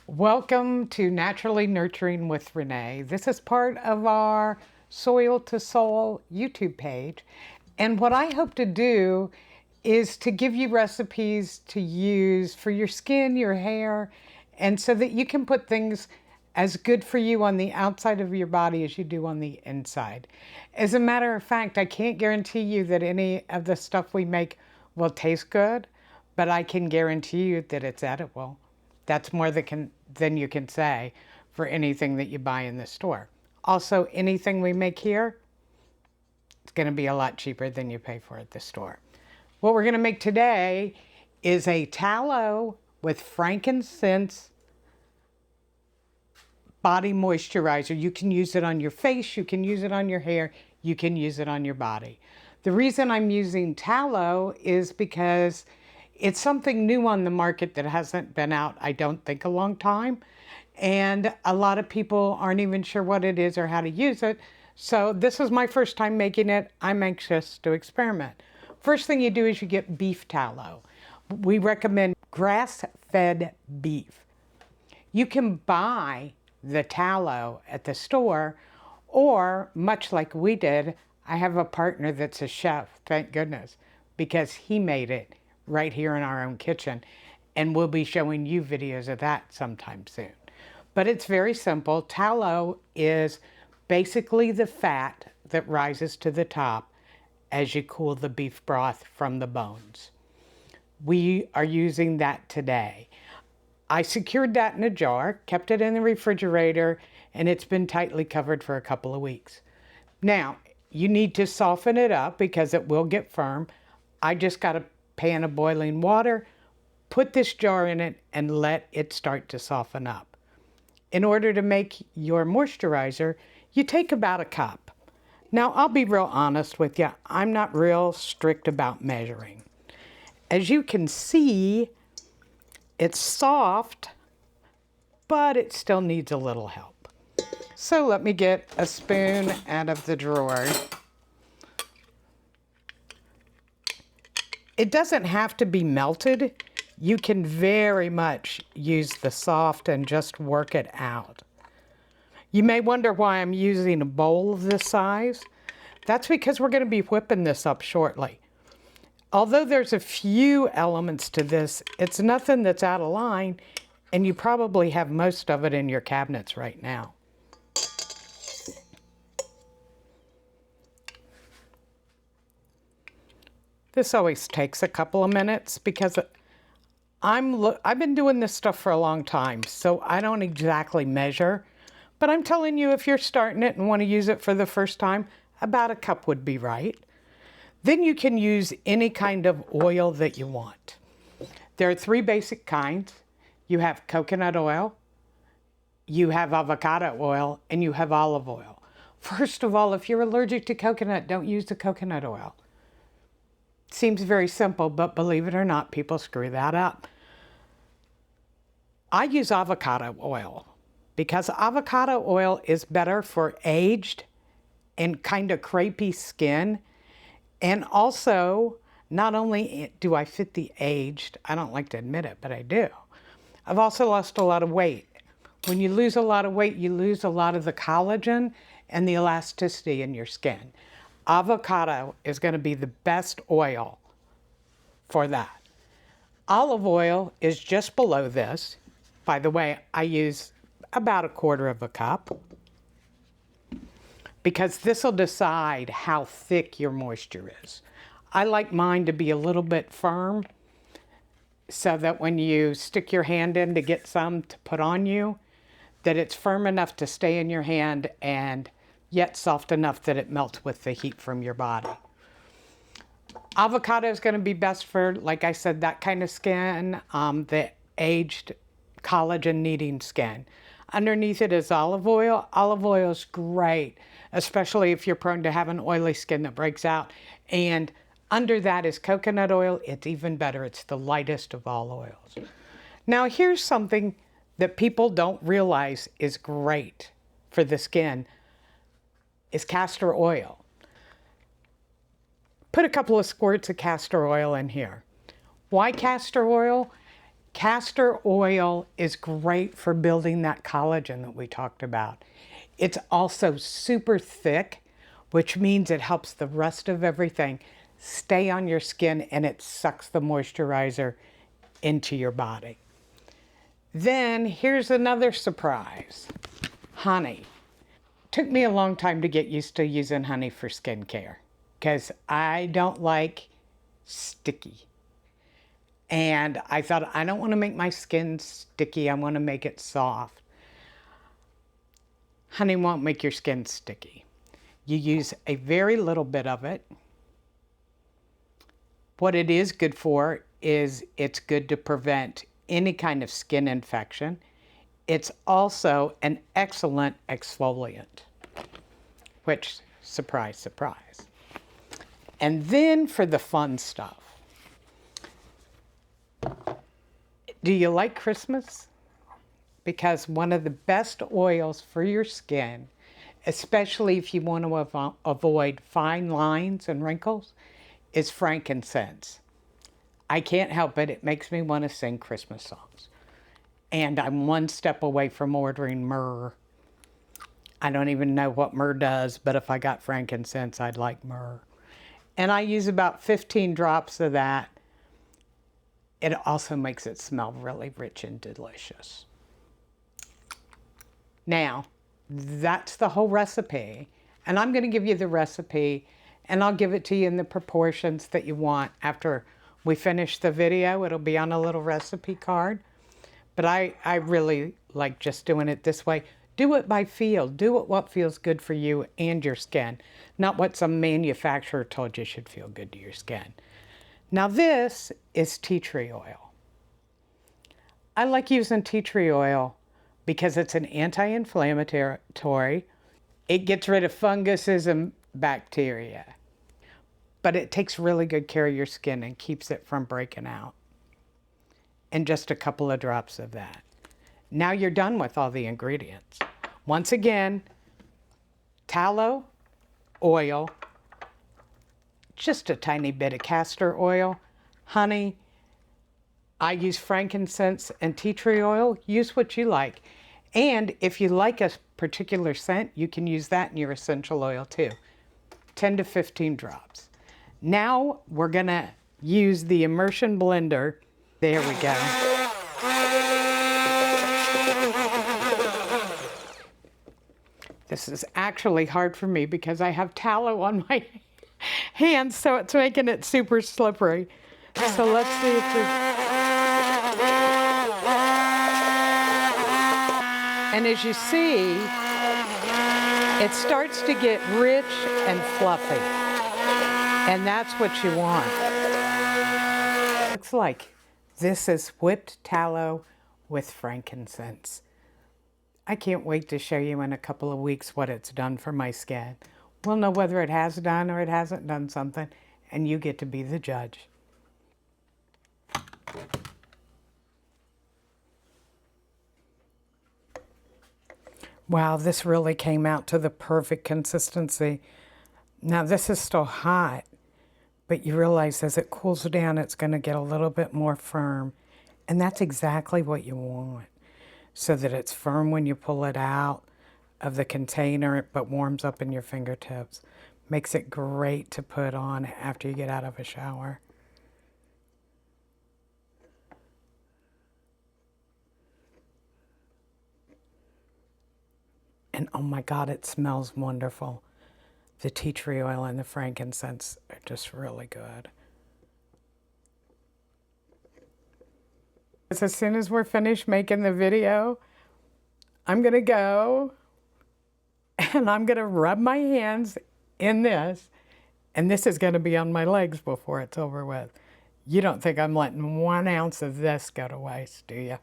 Welcome to Naturally Nurturing with Renee. This is part of our Soil to Soul YouTube page. And what I hope to do is to give you recipes to use for your skin, your hair, and so that you can put things as good for you on the outside of your body as you do on the inside. As a matter of fact, I can't guarantee you that any of the stuff we make will taste good, but I can guarantee you that it's edible. That's more than you can say for anything that you buy in the store. Also, anything we make here, it's going to be a lot cheaper than you pay for at the store. What we're going to make today is a tallow with frankincense body moisturizer. You can use it on your face, you can use it on your hair, you can use it on your body. The reason I'm using tallow is because it's something new on the market that hasn't been out, I don't think, a long time. And a lot of people aren't even sure what it is or how to use it. So this is my first time making it. I'm anxious to experiment. First thing you do is you get beef tallow. We recommend grass-fed beef. You can buy the tallow at the store, or much like we did, I have a partner that's a chef, thank goodness, because he made it right here in our own kitchen, and we'll be showing you videos of that sometime soon. But it's very simple. Tallow is basically the fat that rises to the top as you cool the beef broth from the bones. We are using that today. I secured that in a jar, kept it in the refrigerator, and it's been tightly covered for a couple of weeks. Now, you need to soften it up because it will get firm. I just got a pan of boiling water, put this jar in it, and let it start to soften up. In order to make your moisturizer, you take about a cup. Now, I'll be real honest with you. I'm not real strict about measuring. As you can see, it's soft, but it still needs a little help. So let me get a spoon out of the drawer. It doesn't have to be melted. You can very much use the soft and just work it out. You may wonder why I'm using a bowl of this size. That's because we're going to be whipping this up shortly. Although there's a few elements to this, it's nothing that's out of line, and you probably have most of it in your cabinets right now. This always takes a couple of minutes because I've been doing this stuff for a long time, so I don't exactly measure. But I'm telling you, if you're starting it and want to use it for the first time, about a cup would be right. Then you can use any kind of oil that you want. There are three basic kinds. You have coconut oil, you have avocado oil, and you have olive oil. First of all, if you're allergic to coconut, don't use the coconut oil. Seems very simple, but believe it or not, people screw that up. I use avocado oil because avocado oil is better for aged and kind of crepey skin. And also, not only do I fit the aged, I don't like to admit it, but I do. I've also lost a lot of weight. When you lose a lot of weight, you lose a lot of the collagen and the elasticity in your skin. Avocado is going to be the best oil for that. Olive oil is just below this. By the way, I use about a quarter of a cup because this will decide how thick your moisture is. I like mine to be a little bit firm so that when you stick your hand in to get some to put on you, that it's firm enough to stay in your hand and yet soft enough that it melts with the heat from your body. Avocado is going to be best for, like I said, that kind of skin, the aged collagen needing skin. Underneath it is olive oil. Olive oil is great, especially if you're prone to having oily skin that breaks out. And under that is coconut oil. It's even better. It's the lightest of all oils. Now here's something that people don't realize is great for the skin is castor oil. Put a couple of squirts of castor oil in here. Why castor oil? Castor oil is great for building that collagen that we talked about. It's also super thick, which means it helps the rest of everything stay on your skin, and it sucks the moisturizer into your body. Then here's another surprise. Honey. Took me a long time to get used to using honey for skincare because I don't like sticky. And I thought, I don't want to make my skin sticky. I want to make it soft. Honey won't make your skin sticky. You use a very little bit of it. What it is good for is it's good to prevent any kind of skin infection. It's also an excellent exfoliant, which, surprise, surprise. And then for the fun stuff. Do you like Christmas? Because one of the best oils for your skin, especially if you want to avoid fine lines and wrinkles, is frankincense. I can't help it. It makes me want to sing Christmas songs. And I'm one step away from ordering myrrh. I don't even know what myrrh does, but if I got frankincense, I'd like myrrh. And I use about 15 drops of that. It also makes it smell really rich and delicious. Now, that's the whole recipe. And I'm going to give you the recipe, and I'll give it to you in the proportions that you want. After we finish the video, it'll be on a little recipe card. But I really like just doing it this way. Do it by feel. Do it what feels good for you and your skin, not what some manufacturer told you should feel good to your skin. Now this is tea tree oil. I like using tea tree oil because it's an anti-inflammatory. It gets rid of funguses and bacteria. But it takes really good care of your skin and keeps it from breaking out. And just a couple of drops of that. Now you're done with all the ingredients. Once again, tallow, oil, just a tiny bit of castor oil, honey. I use frankincense and tea tree oil. Use what you like. And if you like a particular scent, you can use that in your essential oil too. 10 to 15 drops. Now we're gonna use the immersion blender. There we go. This is actually hard for me because I have tallow on my hands, so it's making it super slippery. So let's see if we... And as you see, it starts to get rich and fluffy. And that's what you want. Looks like this is whipped tallow with frankincense. I can't wait to show you in a couple of weeks what it's done for my skin. We'll know whether it has done or it hasn't done something, and you get to be the judge. Wow, this really came out to the perfect consistency. Now this is still hot, but you realize as it cools down, it's going to get a little bit more firm. And that's exactly what you want, so that it's firm when you pull it out of the container, but warms up in your fingertips. Makes it great to put on after you get out of a shower. And oh my God, it smells wonderful. The tea tree oil and the frankincense are just really good. As soon as we're finished making the video, I'm gonna go and I'm gonna rub my hands in this, and this is gonna be on my legs before it's over with. You don't think I'm letting 1 ounce of this go to waste, do you?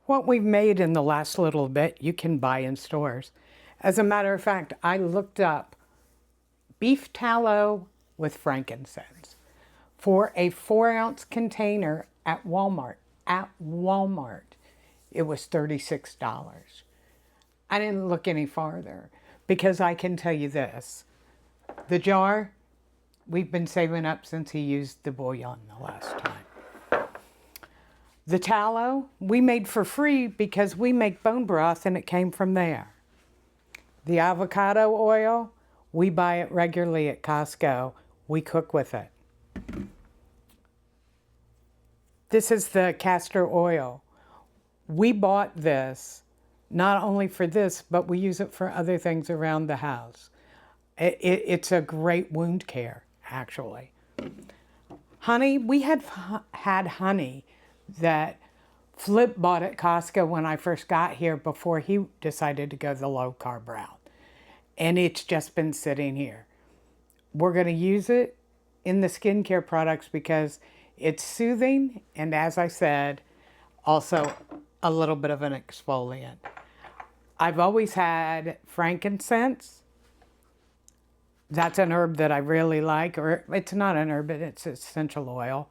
What we've made in the last little bit, you can buy in stores. As a matter of fact, I looked up beef tallow with frankincense for a 4-ounce container at Walmart. At Walmart, it was $36. I didn't look any farther because I can tell you this. The jar, we've been saving up since he used the bouillon the last time. The tallow we made for free because we make bone broth and it came from there. The avocado oil, we buy it regularly at Costco. We cook with it. This is the castor oil. We bought this not only for this, but we use it for other things around the house. It's a great wound care, actually. Honey, we had honey that Flip bought at Costco when I first got here before he decided to go the low carb route. And it's just been sitting here. We're going to use it in the skincare products because it's soothing and, as I said, also a little bit of an exfoliant. I've always had frankincense. That's an herb that I really like, or it's not an herb, it's essential oil.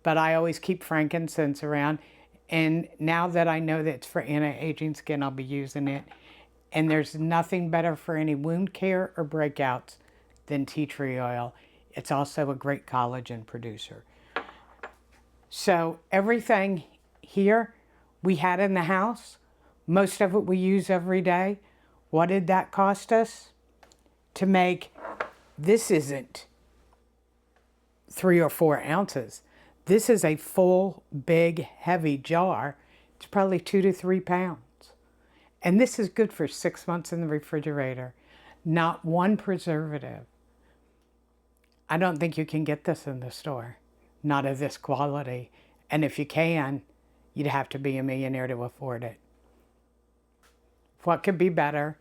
But I always keep frankincense around. And now that I know that it's for anti-aging skin, I'll be using it. And there's nothing better for any wound care or breakouts than tea tree oil. It's also a great collagen producer. So everything here we had in the house, most of it we use every day. What did that cost us? To make, this isn't 3 or 4 ounces. This is a full, big, heavy jar. It's probably 2 to 3 pounds. And this is good for 6 months in the refrigerator. Not one preservative. I don't think you can get this in the store. Not of this quality. And if you can, you'd have to be a millionaire to afford it. What could be better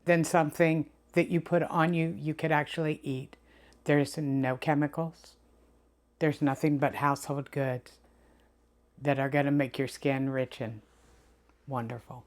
than something that you put on you, you could actually eat? There's no chemicals. There's nothing but household goods that are going to make your skin rich and wonderful.